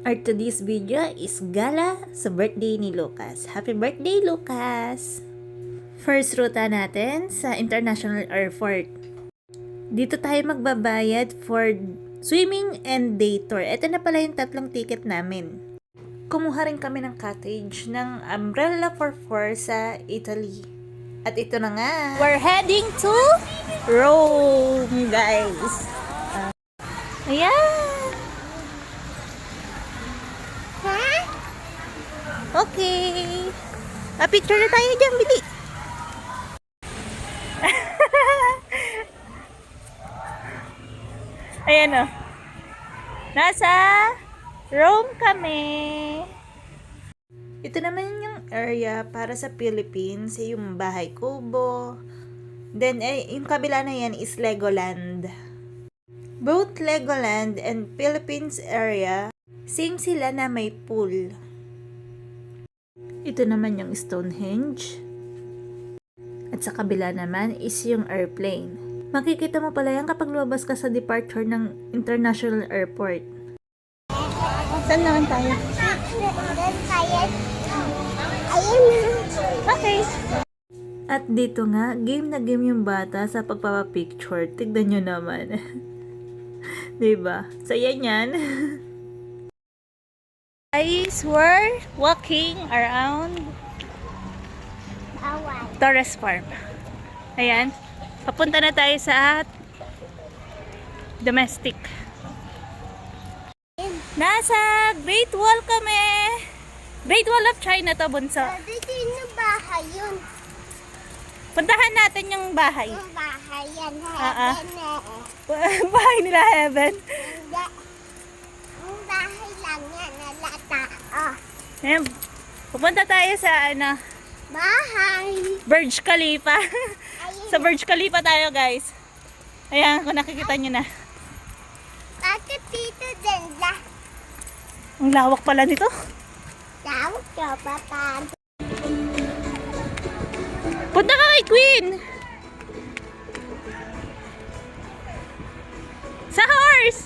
Our today's video is gala sa birthday ni Lucas. Happy birthday, Lucas! First ruta natin sa International Airport. Dito tayo magbabayad for swimming and day tour. Ito na pala yung tatlong ticket namin. Kumuha rin kami ng cottage ng Umbrella for Four sa Italy. At ito na nga, we're heading to Rome, guys. Ayan! Okay. Picture na tayo dyan, Bili. Ayan o. Nasa Rome kami. Ito naman yung area para sa Philippines. Yung bahay kubo. Then, yung kabila na yan is Legoland. Both Legoland and Philippines area, same sila na may pool. Ito naman yung Stonehenge. At sa kabila naman is yung airplane. Makikita mo pala yan kapag lumabas ka sa departure ng International Airport. Saan naman tayo? Okay. At dito nga, game na game yung bata sa pagpapapicture. Tignan nyo naman. Diba? Saya yan. Guys, we're walking around Torres Farm. Ayan. Papunta na tayo sa domestic. Nasa Great Wall kami. Great Wall of China to, bunso. Dito yung bahay yun. Puntahan natin yung bahay. Yung bahay yan. Bahay nila Heaven. Hindi. Yung bahay lang yan. Nalata. Oh. Ayan. Pupunta tayo sa Bahay. Burj Khalifa. Ayun. Sa Burj Khalifa tayo, guys. Ayan, kung nakikita nyo na. Bakit dito ganda? Ang lawak pala nito. Tawag ka pa pa. Punta ka kay Queen. Sa horse.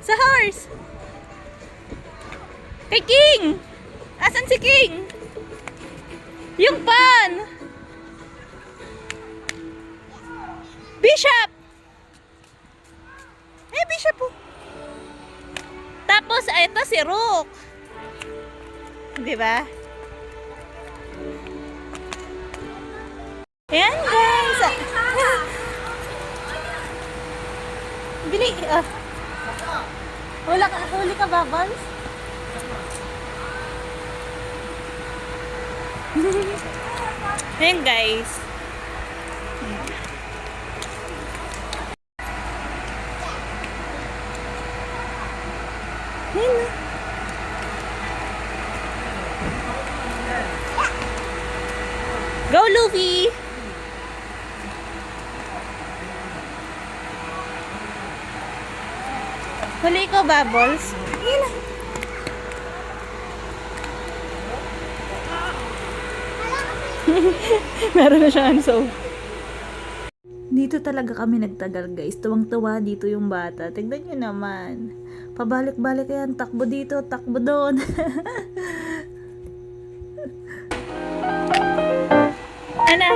Sa horse. Kay King. Asan si King? Yung pan. Bishop. Bishop po. Tapos, ito si Rook. Diba? Ayan, guys. Bili. Huli ka, Bubbles? Ayan, guys. Ayan. Go, Luffy! Huli ko, Bubbles. Ayan na. Meron na siya anso. Dito talaga kami nagtagal, guys. Tuwang-tuwa dito yung bata. Tignan nyo naman. Pabalik-balik yan. Takbo dito, takbo doon. Ano?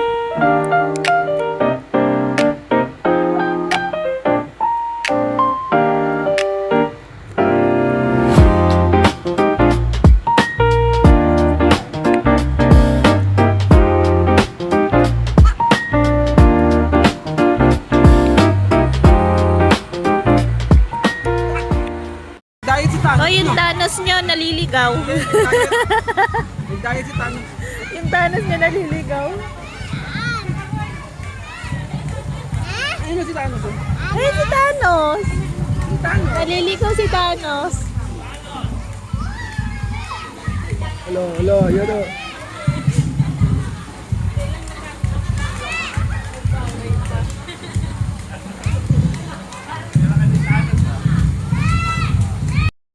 O, yung Thanos nyo naliligaw. Nagdayat si Thanos. Yung Thanos nyo naliligaw. Ayun si Thanos. Ay, si Thanos! Si Thanos. Naliligaw si Thanos. Hello, yun o.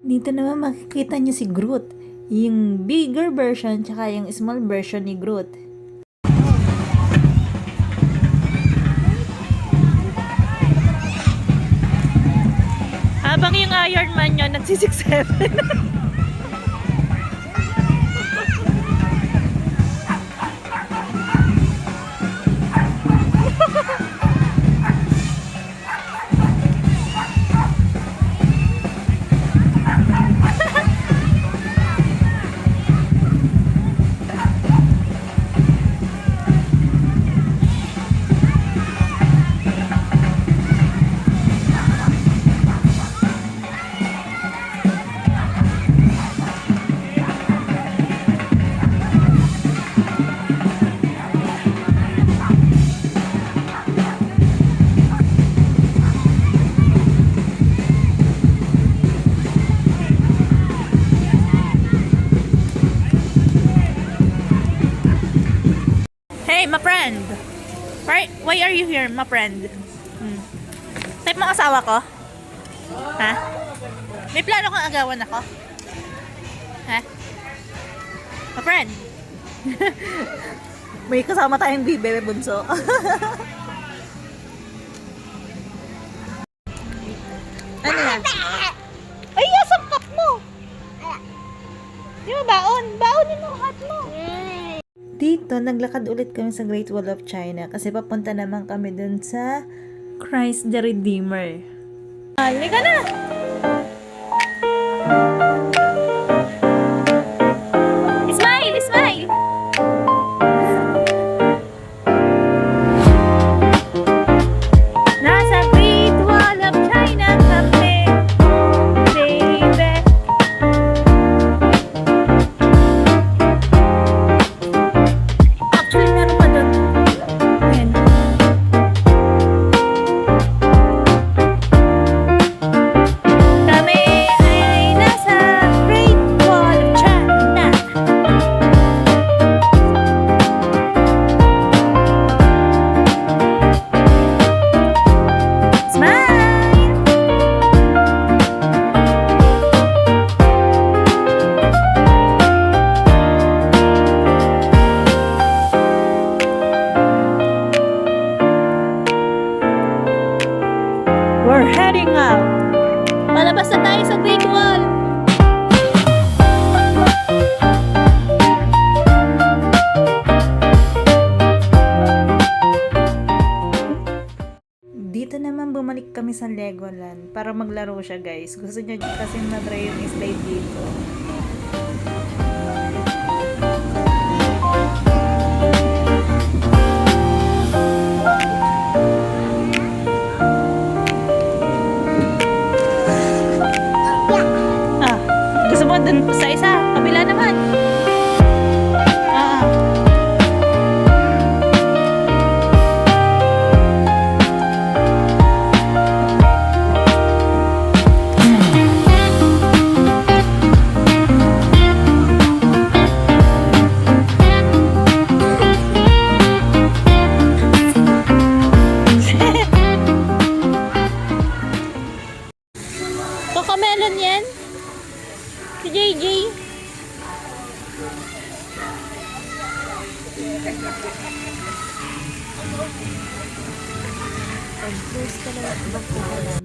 Dito naman makikita nyo si Groot. Yung bigger version tsaka yung small version ni Groot. Habang yung Iron Man nyo nagsisik-7. my friend. Why are you here, my friend? Type mo asawa ko? Ha? May plano kang agawan ako? Ha? My friend. May kasama tayong bebe bunso. Ano yan? Ay, asang cup mo! Di ba baon? Baonin mo, hat mo! Dito, naglakad ulit kami sa Great Wall of China kasi papunta naman kami dun sa Christ the Redeemer. Halika na! Smile! Smile! Nasa Great Wall of China kami, baby. Actually, meron pa doon. Ayan. Kami ay nasa Great Wall of China. Smile! We're heading out. Palabas na tayo sa Great Wall. Dito naman bumalik kami sa Legoland para maglaro siya, guys. Gusto niya kasi matry yung slide dito. Ah, gusto mo dun sa isa? Kabila naman. Ah. Cocomelon yan? Si JJ? Pag-post ka lang, magkukulan.